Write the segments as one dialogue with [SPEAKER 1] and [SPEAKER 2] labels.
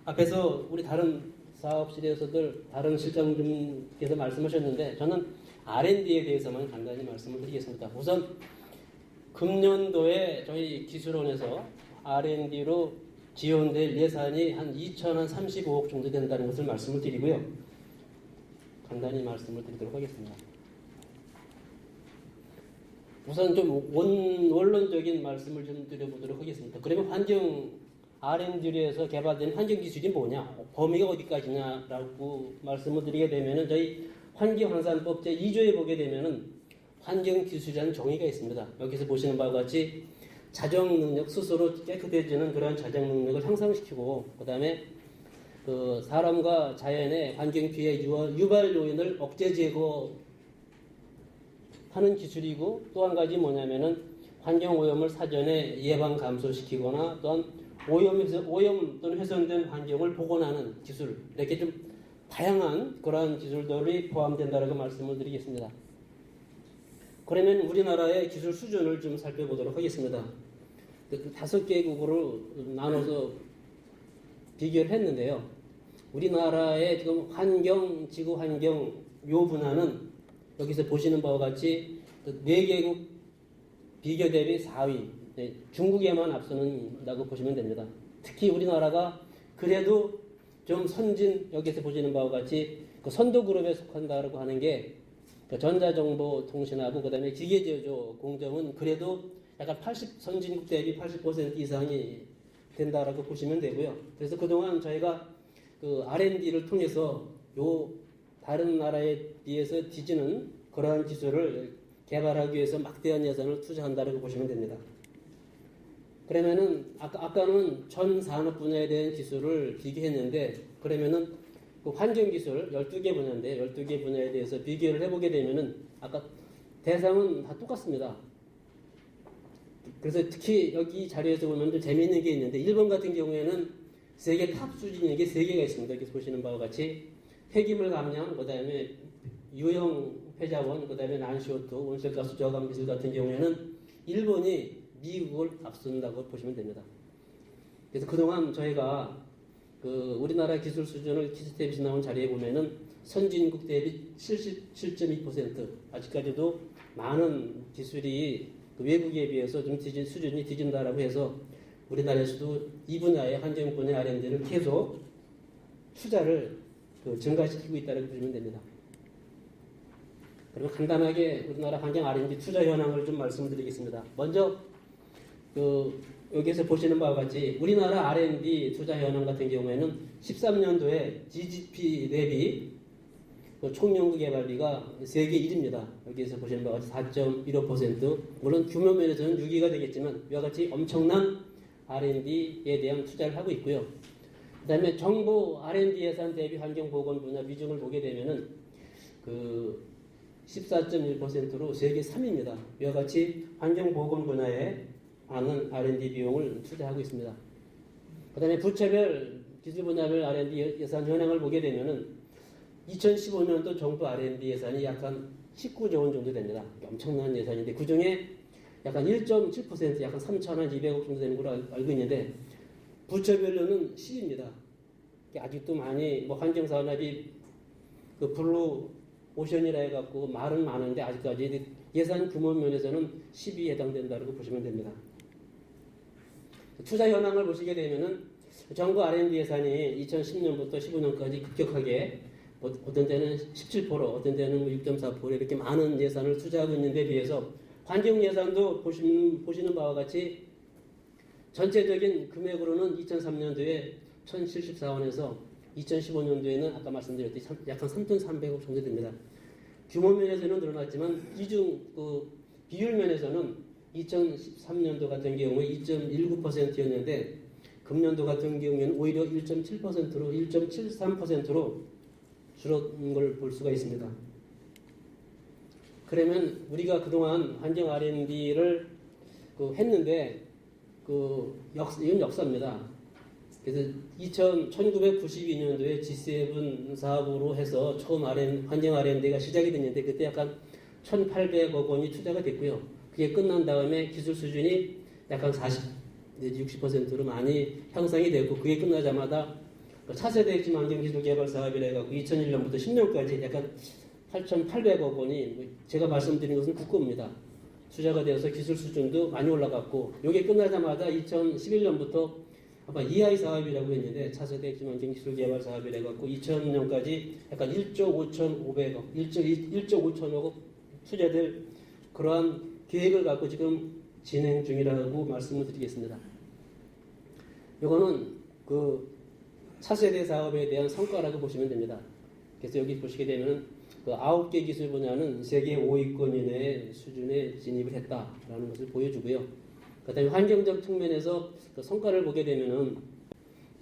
[SPEAKER 1] 앞에서 우리 다른 사업실에서들 다른 실장님께서 말씀하셨는데 저는 R&D에 대해서만 간단히 말씀을 드리겠습니다. 우선 금년도에 저희 기술원에서 R&D로 지원될 예산이 한 2,035억 정도 된다는 것을 말씀을 드리고요. 간단히 말씀을 드리도록 하겠습니다. 우선 좀 원론적인 말씀을 좀 드려보도록 하겠습니다. 그러면 환경 R&D에서 개발된 환경기술이 뭐냐, 범위가 어디까지냐라고 말씀을 드리게 되면은 저희 환경환산법 제2조에 보게 되면은 환경기술이라는 정의가 있습니다. 여기서 보시는 바와 같이 자정능력, 스스로 깨끗해지는 그러한 자정능력을 향상시키고, 그 다음에 그 사람과 자연의 환경 피해 유발 요인을 억제 제거하는 기술이고, 또 한 가지 뭐냐면은 환경 오염을 사전에 예방 감소시키거나 또한 오염 또는 훼손된 환경을 복원하는 기술, 이렇게 좀 다양한 그러한 기술들이 포함된다고 말씀을 드리겠습니다. 그러면 우리나라의 기술 수준을 좀 살펴보도록 하겠습니다. 5개국으로 나눠서 비교를 했는데요. 우리나라의 지금 환경, 지구 환경 요 분야는 여기서 보시는 바와 같이 4개국 비교 대비 4위, 중국에만 앞서는다고 보시면 됩니다. 특히 우리나라가 그래도 좀 선진, 여기서 보시는 바와 같이 그 선도 그룹에 속한다고 하는 게 전자정보통신하고 그 다음에 기계제조 공정은 그래도 약간 선진국 대비 80% 이상이 된다라고 보시면 되고요. 그래서 그동안 저희가 그 R&D를 통해서 요 다른 나라에 비해서 뒤지는 그러한 기술을 개발하기 위해서 막대한 예산을 투자한다라고 보시면 됩니다. 그러면은 아까는 전 산업 분야에 대한 기술을 비교했는데, 그러면은 그 환경 기술 12개 분야인데 12개 분야에 대해서 비교를 해보게 되면은 아까 대상은 다 똑같습니다. 그래서 특히 여기 자료에서 보면 좀 재미있는 게 있는데, 일본 같은 경우에는 세계 탑 수준인 게 3개가 있습니다. 여기 보시는 바와 같이 폐기물 감량, 그 다음에 유형 폐자원, 그 다음에 난시오토, 온실가스 저감 기술 같은 경우에는 일본이 미국을 앞선다고 보시면 됩니다. 그래서 그동안 저희가 그 우리나라 기술 수준을 키스텝이 나온 자리에 보면은 선진국 대비 77.2%, 아직까지도 많은 기술이 그 외국에 비해서 좀 수준이 뒤진다라고 해서 우리나라에서도 이 분야의 환경 분야 R&D를 계속 투자를 증가시키고 있다고 보시면 됩니다. 그리고 간단하게 우리나라 환경 R&D 투자 현황을 좀 말씀드리겠습니다. 먼저 여기서 보시는 바와 같이 우리나라 R&D 투자 현황 같은 경우에는 13년도에 GDP 대비 총연구 개발비가 세계 1위입니다. 여기서 보시는 바와 같이 4.15%, 물론 규모 면에서는 6위가 되겠지만 이와 같이 엄청난 R&D에 대한 투자를 하고 있고요. 그 다음에 정부 R&D 예산 대비 환경보건 분야 비중을 보게 되면은 14.1%로 세계 3위입니다. 이와 같이 환경보건 분야에 많은 R&D 비용을 투자하고 있습니다. 그 다음에 부처별 기술 분야별 R&D 예산 현황을 보게 되면은 2015년도 정부 R&D 예산이 약간 19조 원 정도 됩니다. 엄청난 예산인데 그 중에 약간 1.7%, 약간 3,200억 정도 되는 걸로 알고 있는데 부처별로는 10입니다. 아직도 많이 환경산업이 블루 오션이라 해갖고 말은 많은데 아직까지 예산 규모 면에서는 10이 해당된다고 보시면 됩니다. 투자 현황을 보시게 되면은 정부 R&D 예산이 2010년부터 15년까지 급격하게 어떤 때는 17%, 어떤 때는 6.4% 이렇게 많은 예산을 투자하고 있는데 비해서 환경 예산도 보시는 바와 같이 전체적인 금액으로는 2003년도에 1,074원에서 2015년도에는 아까 말씀드렸듯이 약간 3,300억 정도 됩니다. 규모 면에서는 늘어났지만 비율 면에서는 2013년도 같은 경우에 2.19%였는데 금년도 같은 경우에는 오히려 1.7%로 1.73%로 줄어든 걸 볼 수가 있습니다. 그러면 우리가 그동안 환경 R&D를 했는데 이건 역사입니다. 그래서 1992년도에 G7 사업으로 해서 처음 환경 R&D가 시작이 됐는데 그때 약간 1,800억 원이 투자가 됐고요. 그게 끝난 다음에 기술 수준이 약간 40 내지 60%로 많이 향상이 됐고 그게 끝나자마자 차세대 핵심 환경기술 개발 사업이라 해갖고 2001년부터 10년까지 약간 8,800억 원이 제가 말씀드린 것은 국고입니다. 투자가 되어서 기술 수준도 많이 올라갔고 이게 끝나자마자 2011년부터 아마 EI 사업이라고 했는데 차세대 핵심 환경기술 개발 사업이라 해갖고 2000년까지 약간 1조 5,500억, 1조 5천억 투자될 그러한 계획을 갖고 지금 진행 중이라고 말씀을 드리겠습니다. 이거는 그 차세대 사업에 대한 성과라고 보시면 됩니다. 그래서 여기 보시게 되면 그 9개 기술 분야는 세계 5위권 이내의 수준에 진입을 했다라는 것을 보여주고요. 그다음에 환경적 측면에서 그 성과를 보게 되면은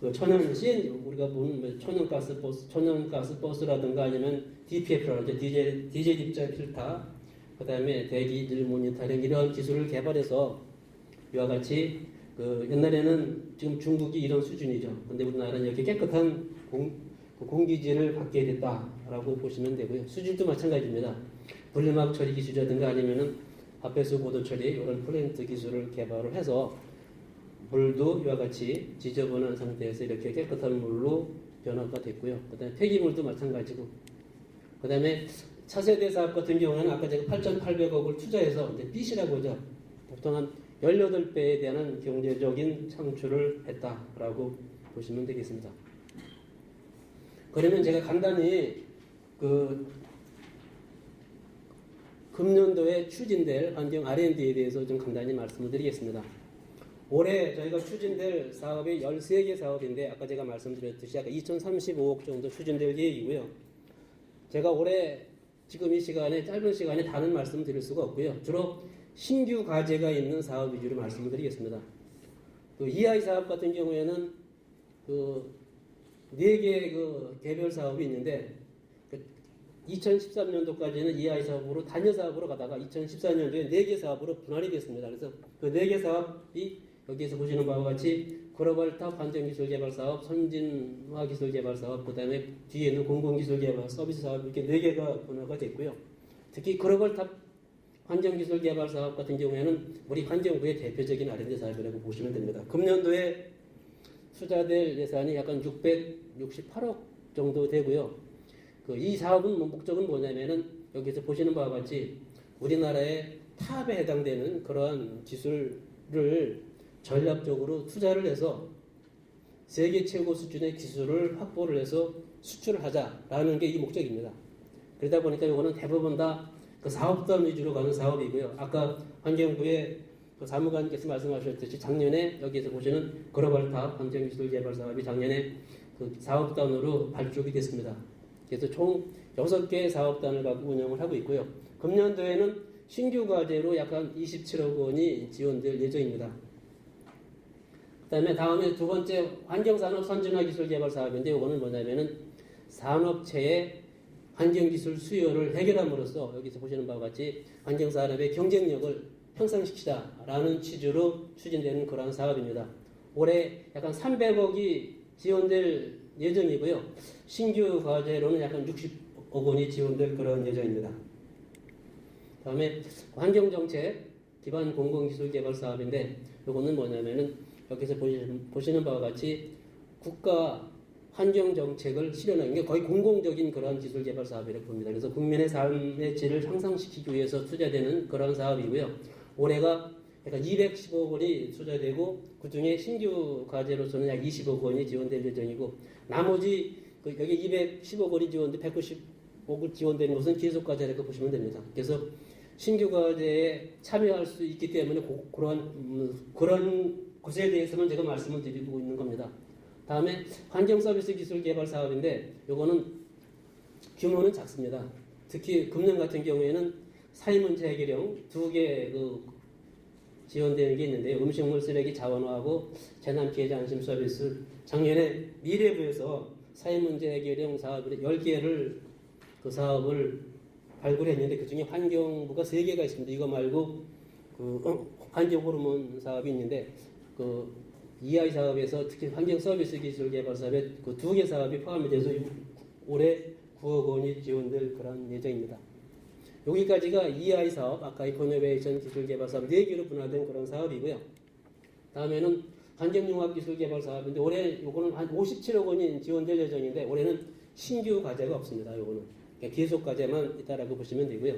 [SPEAKER 1] 그 천연 CNG 우리가 보는 천연가스 버스라든가 아니면 DPF라고 하죠. 디젤 입자 필터, 그다음에 대기질 모니터링 이런 기술을 개발해서 이와 같이 그 옛날에는 지금 중국이 이런 수준이죠. 근데 우리나라는 이렇게 깨끗한 공기질을 갖게 됐다라고 보시면 되고요. 수질도 마찬가지입니다. 분리막 처리 기술이라든가 아니면은 합배수 고도 처리 이런 플랜트 기술을 개발을 해서 물도 이와 같이 지저분한 상태에서 이렇게 깨끗한 물로 변화가 됐고요. 그다음에 폐기물도 마찬가지고, 그다음에 차세대 사업 같은 경우는 아까 제가 8,800억을 투자해서 이제 빚이라고 하죠. 보통 한 18배에 대한 경제적인 창출을 했다라고 보시면 되겠습니다. 그러면 제가 간단히 그 금년도에 추진될 환경 R&D에 대해서 좀 간단히 말씀을 드리겠습니다. 올해 저희가 추진될 사업이 13개 사업인데 아까 제가 말씀드렸듯이 아까 2,035억 정도 추진될 계획이고요. 제가 올해 지금 이 시간에 짧은 시간에 다른 말씀 드릴 수가 없고요. 주로 신규 과제가 있는 사업 위주로 말씀을 드리겠습니다. 그 EI 사업 같은 경우에는 그 4개 그 개별 사업이 있는데 2013년도까지는 EI 사업으로 단일 사업으로 가다가 2014년도에 4개 사업으로 분할이 됐습니다. 그래서 그 4개 사업이 여기에서 보시는 바와 같이 글로벌 탑 환경기술 개발 사업, 선진화 기술 개발 사업, 그 다음에 뒤에 있는 공공기술 개발 서비스 사업 이렇게 4개가 분화가 됐고요. 특히 글로벌 탑 환경기술 개발 사업 같은 경우에는 우리 환경부의 대표적인 R&D 사업이라고 보시면 됩니다. 금년도에 투자될 예산이 약간 668억 정도 되고요. 이 사업은 목적은 뭐냐면은 여기서 보시는 바와 같이 우리나라의 탑에 해당되는 그러한 기술을 전략적으로 투자를 해서 세계 최고 수준의 기술을 확보를 해서 수출을 하자라는 게 이 목적입니다. 그러다 보니까 이거는 대부분 다 그 사업단 위주로 가는 사업이고요. 아까 환경부의 그 사무관께서 말씀하셨듯이 작년에 여기에서 보시는 글로벌 탑 환경기술 개발 사업이 작년에 그 사업단으로 발족이 됐습니다. 그래서 총 6개의 사업단을 갖고 운영을 하고 있고요. 금년도에는 신규 과제로 약간 27억 원이 지원될 예정입니다. 다음에 두 번째 환경산업 선진화 기술 개발 사업인데 이거는 뭐냐면은 산업체의 환경기술 수요를 해결함으로써 여기서 보시는 바와 같이 환경산업의 경쟁력을 향상시키자라는 취지로 추진되는 그러한 사업입니다. 올해 약간 300억이 지원될 예정이고요. 신규 과제로는 약간 60억 원이 지원될 그런 예정입니다. 다음에 환경정책 기반 공공기술 개발 사업인데 이거는 뭐냐면은 여기서 보시는 바와 같이 국가 환경 정책을 실현하는 게 거의 공공적인 그런 기술 개발 사업이라고 봅니다. 그래서 국민의 삶의 질을 향상시키기 위해서 투자되는 그런 사업이고요. 올해가 약간 210억 원이 투자되고 그중에 신규 과제로서는 약 20억 원이 지원될 예정이고 나머지 여기 210억 원이 지원돼 190억 지원되는 것은 계속 과제라고 보시면 됩니다. 그래서 신규 과제에 참여할 수 있기 때문에 그런 것에 대해서는 제가 말씀을 드리고 있는 겁니다. 다음에 환경 서비스 기술 개발 사업인데 이거는 규모는 작습니다. 특히 금년 같은 경우에는 사회문제 해결형 2개 지원되는 게 있는데요. 음식물 쓰레기 자원화하고 재난 피해자 안심 서비스 작년에 미래부에서 사회문제 해결형 사업을 10개를 그 사업을 발굴했는데 그중에 환경부가 3개가 있습니다. 이거 말고 환경 호르몬 사업이 있는데 EI 사업에서 특히 환경 서비스 기술 개발 사업에 그 2개 사업이 포함이 돼서 올해 9억 원이 지원될 그런 예정입니다. 여기까지가 EI 사업, 아까 이노베이션 기술 개발 사업 4개로 분할된 그런 사업이고요. 다음에는 환경융합기술개발 사업인데 올해 요거는 한 57억 원이 지원될 예정인데 올해는 신규 과제가 없습니다. 요거는 그러니까 계속 과제만 있다라고 보시면 되고요.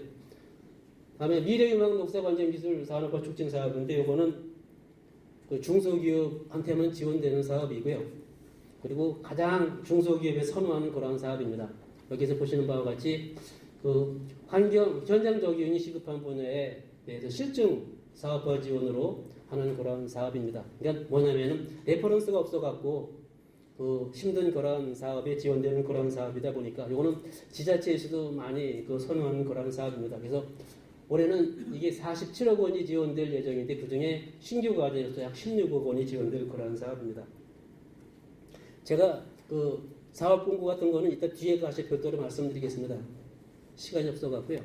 [SPEAKER 1] 다음에 미래유망 녹색환경기술 산업화 촉진 사업인데 요거는 그 중소기업한테만 지원되는 사업이고요. 그리고 가장 중소기업에 선호하는 그러한 사업입니다. 여기서 보시는 바와 같이 그 환경 현장적이윤이 시급한 분야에 대해서 실증 사업화 지원으로 하는 그런 사업입니다. 그러니까 뭐냐면은 레퍼런스가 없어갖고 그 힘든 그런 사업에 지원되는 그런 사업이다 보니까 이거는 지자체에서도 많이 그 선호하는 그런 사업입니다. 그래서 올해는 이게 47억 원이 지원될 예정인데 그 중에 신규 과제로서 약 16억 원이 지원될 그런 사업입니다. 제가 그 사업 공고 같은 거는 이따 뒤에 가서 별도로 말씀드리겠습니다. 시간이 없어갖고요.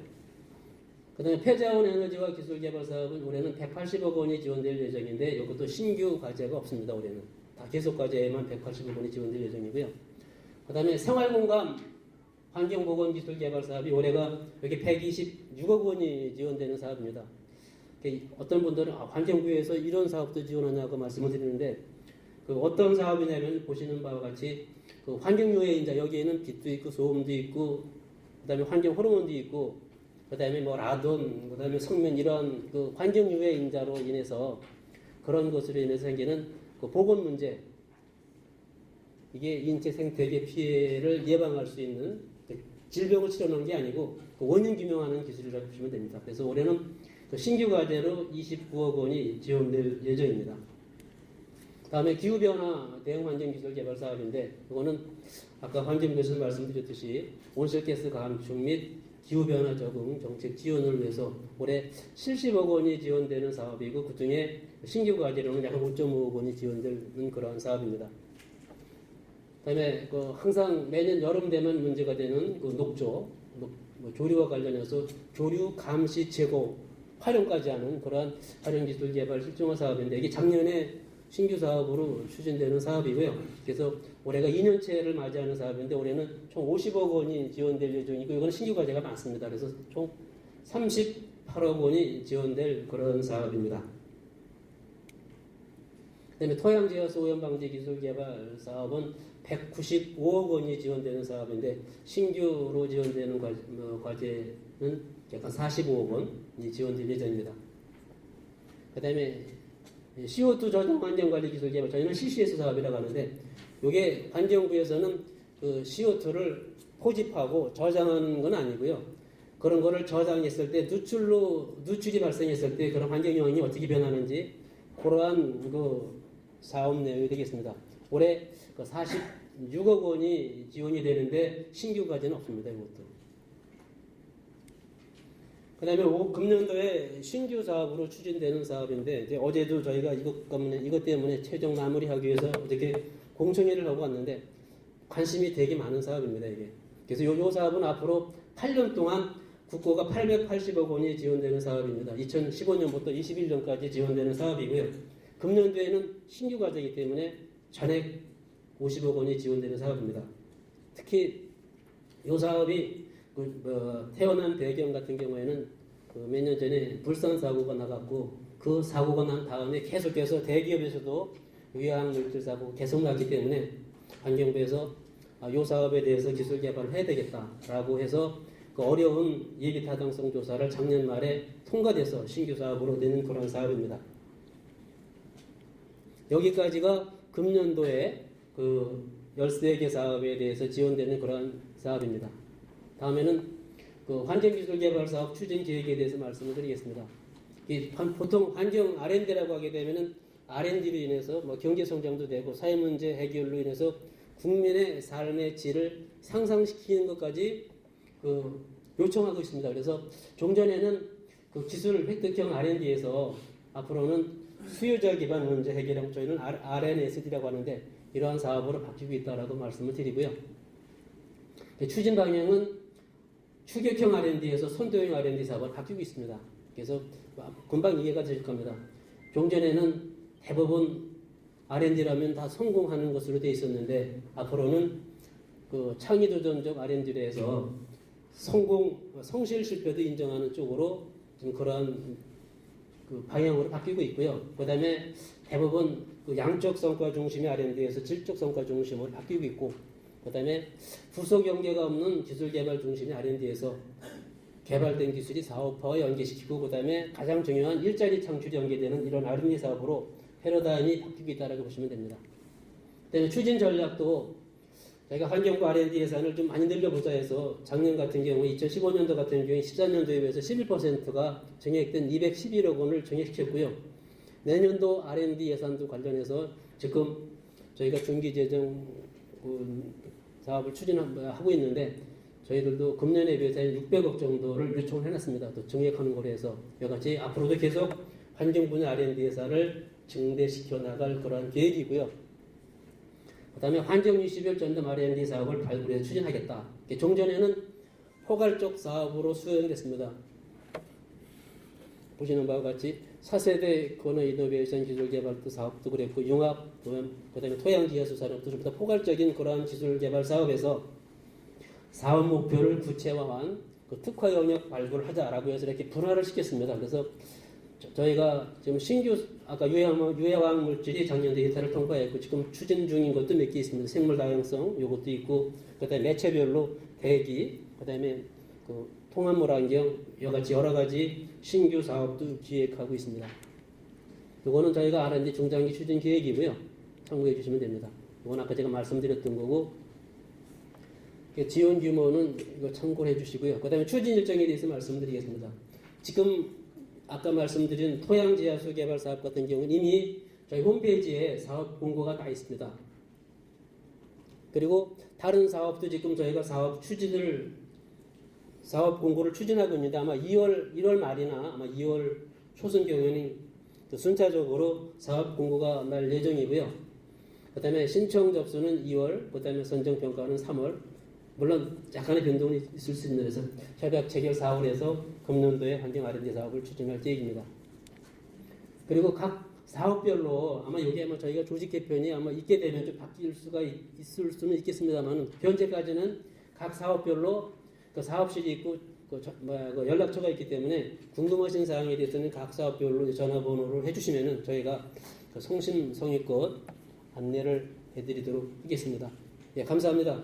[SPEAKER 1] 그 다음에 폐자원 에너지와 기술개발 사업은 올해는 180억 원이 지원될 예정인데 이것도 신규 과제가 없습니다. 올해는 다 계속 과제에만 180억 원이 지원될 예정이고요. 그 다음에 생활공감 환경보건기술개발 사업이 올해가 여기 126억 원이 지원되는 사업입니다. 어떤 분들은 환경부에서 이런 사업도 지원하냐고 말씀을 드리는데 그 어떤 사업이냐면 보시는 바와 같이 그 환경유해인자 여기에는 빛도 있고 소음도 있고 그 다음에 환경 호르몬도 있고 그 다음에 뭐 라돈, 그 다음에 성면 이런 그 환경유해 인자로 인해서 그런 것으로 인해서 생기는 그 보건 문제, 이게 인체 생태계 피해를 예방할 수 있는 그 질병을 치료하는 게 아니고 그 원인 규명하는 기술이라고 보시면 됩니다. 그래서 올해는 그 신규 과제로 29억 원이 지원될 예정입니다. 다음에 기후변화 대응 환경기술 개발 사업인데 이거는 아까 환경부에서 말씀드렸듯이 온실가스 감축 및 기후변화 적응 정책 지원을 위해서 올해 70억 원이 지원되는 사업이고 그 중에 신규 과제로는 약 5.5억 원이 지원되는 그러한 사업입니다. 그다음에 그 항상 매년 여름 되면 문제가 되는 그 녹조, 조류와 관련해서 조류 감시 제거 활용까지 하는 그러한 활용기술 개발 실증화 사업인데 이게 작년에 신규 사업으로 추진되는 사업이고요. 그래서 올해가 2년째를 맞이하는 사업인데 올해는 총 50억 원이 지원될 예정이고 이거는 신규 과제가 많습니다. 그래서 총 38억 원이 지원될 그런 사업입니다. 그다음에 토양지하수 오염방지 기술 개발 사업은 195억 원이 지원되는 사업인데 신규로 지원되는 과제는 약간 45억 원이 지원될 예정입니다. 그다음에 CO2 저장 환경관리 기술 개발, 저희는 CCS 사업이라고 하는데 이게 환경부에서는 그 CO2를 포집하고 저장하는 건 아니고요. 그런 거를 저장했을 때 누출이 발생했을 때 그런 환경 영향이 어떻게 변하는지 그러한 그 사업 내용이 되겠습니다. 올해 그 46억 원이 지원이 되는데 신규 과제는 없습니다. 이것도. 그 다음에 금년도에 신규 사업으로 추진되는 사업인데 이제 어제도 저희가 이것 때문에 최종 마무리하기 위해서 어떻게 공청회를 하고 왔는데 관심이 되게 많은 사업입니다. 이게. 그래서 이 사업은 앞으로 8년 동안 국고가 880억 원이 지원되는 사업입니다. 2015년부터 21년까지 지원되는 사업이고요. 금년도에는 신규 과제이기 때문에 전액 50억 원이 지원되는 사업입니다. 특히 이 사업이 태어난 배경 같은 경우에는 몇 년 전에 불산 사고가 나갔고 그 사고가 난 다음에 계속해서 대기업에서도 유해물질 사고가 계속 났기 때문에 환경부에서 이 사업에 대해서 기술 개발을 해야 되겠다라고 해서 그 어려운 예비 타당성 조사를 작년 말에 통과돼서 신규 사업으로 내는 그런 사업입니다. 여기까지가 금년도에 그 13개 사업에 대해서 지원되는 그런 사업입니다. 다음에는 그 환경기술개발 사업 추진 계획에 대해서 말씀을 드리겠습니다. 보통 환경 R&D라고 하게 되면은 R&D로 인해서 뭐 경제 성장도 되고 사회 문제 해결로 인해서 국민의 삶의 질을 상승시키는 것까지 그 요청하고 있습니다. 그래서 종전에는 그 기술 획득형 R&D에서 앞으로는 수요자 기반 문제 해결형 저희는 R&SD라고 하는데 이러한 사업으로 바뀌고 있다라고 말씀을 드리고요. 추진 방향은 추격형 R&D에서 선도형 R&D 사업을 바뀌고 있습니다. 그래서 금방 이해가 되실 겁니다. 종전에는 대부분 R&D라면 다 성공하는 것으로 되어 있었는데 앞으로는 그 창의도전적 R&D로 해서 성실 실패도 인정하는 쪽으로 좀 그러한 그 방향으로 바뀌고 있고요. 그 다음에 대부분 그 양적 성과 중심의 R&D에서 질적 성과 중심으로 바뀌고 있고, 그다음에 부속 연계가 없는 기술 개발 중심의 R&D에서 개발된 기술이 사업화와 연계시키고, 그다음에 가장 중요한 일자리 창출이 연계되는 이런 R&D 사업으로 패러다임이 바뀌고 있다라고 보시면 됩니다. 그다음에 추진 전략도 저희가 환경부 R&D 예산을 좀 많이 늘려보자 해서 작년 같은 경우에 2015년도 같은 경우에 14년도에 비해서 11%가 증액된 211억 원을 증액시켰고요. 내년도 R&D 예산도 관련해서 지금 저희가 중기재정 사업을 추진하고 있는데 저희들도 금년에 비해서 600억 정도를 요청을 해놨습니다. 또 증액하는 거로 해서 여같이 앞으로도 계속 환경 분야 R&D 예산을 증대시켜 나갈 그러한 계획이고요. 그 다음에 환경 21 전담 R&D 사업을 발굴해서 추진하겠다. 종전에는 포괄적 사업으로 수행됐습니다. 보시는 바와 같이 4세대 권어 이노베이션 기술 개발도 사업도 그랬고, 융합, 그 다음에 토양지하수 산업도 전부 다 포괄적인 그러한 기술 개발 사업에서 사업 목표를 구체화한 그 특화 영역 발굴을 하자라고 해서 이렇게 분화를 시켰습니다. 그래서 저희가 지금 신규 아까 유해화학 물질이 작년 데이터를 통과했고 지금 추진 중인 것도 몇 개 있습니다. 생물 다양성 요것도 있고, 그다음에 매체별로 대기, 그다음에 그 통합물 환경 여같이 여러 가지 신규 사업도 기획하고 있습니다. 이거는 저희가 R&D 중장기 추진 계획이고요. 참고해 주시면 됩니다. 이건 아까 제가 말씀드렸던 거고, 지원 규모는 이거 참고해 주시고요. 그다음에 추진 일정에 대해서 말씀드리겠습니다. 지금 아까 말씀드린 토양지하수 개발 사업 같은 경우는 이미 저희 홈페이지에 사업 공고가 다 있습니다. 그리고 다른 사업도 지금 저희가 사업 공고를 추진하고 있는데 아마 1월 말이나 아마 2월 초순경에는 순차적으로 사업 공고가 날 예정이고요. 그 다음에 신청 접수는 2월, 그 다음에 선정평가는 3월. 물론 약간의 변동이 있을 수 있는 데서 협약 체결 4월에서 금년도에 환경 R&D 사업을 추진할 계획입니다. 그리고 각 사업별로 아마 이게 아마 저희가 조직 개편이 아마 있게 되면 좀 바뀔 수가 있을 수는 있겠습니다만 현재까지는 각 사업별로 그 사업실이 있고 그 연락처가 있기 때문에 궁금하신 사항에 대해서는 각 사업별로 전화번호를 해주시면은 저희가 그 성심성의껏 안내를 해드리도록 하겠습니다. 예, 감사합니다.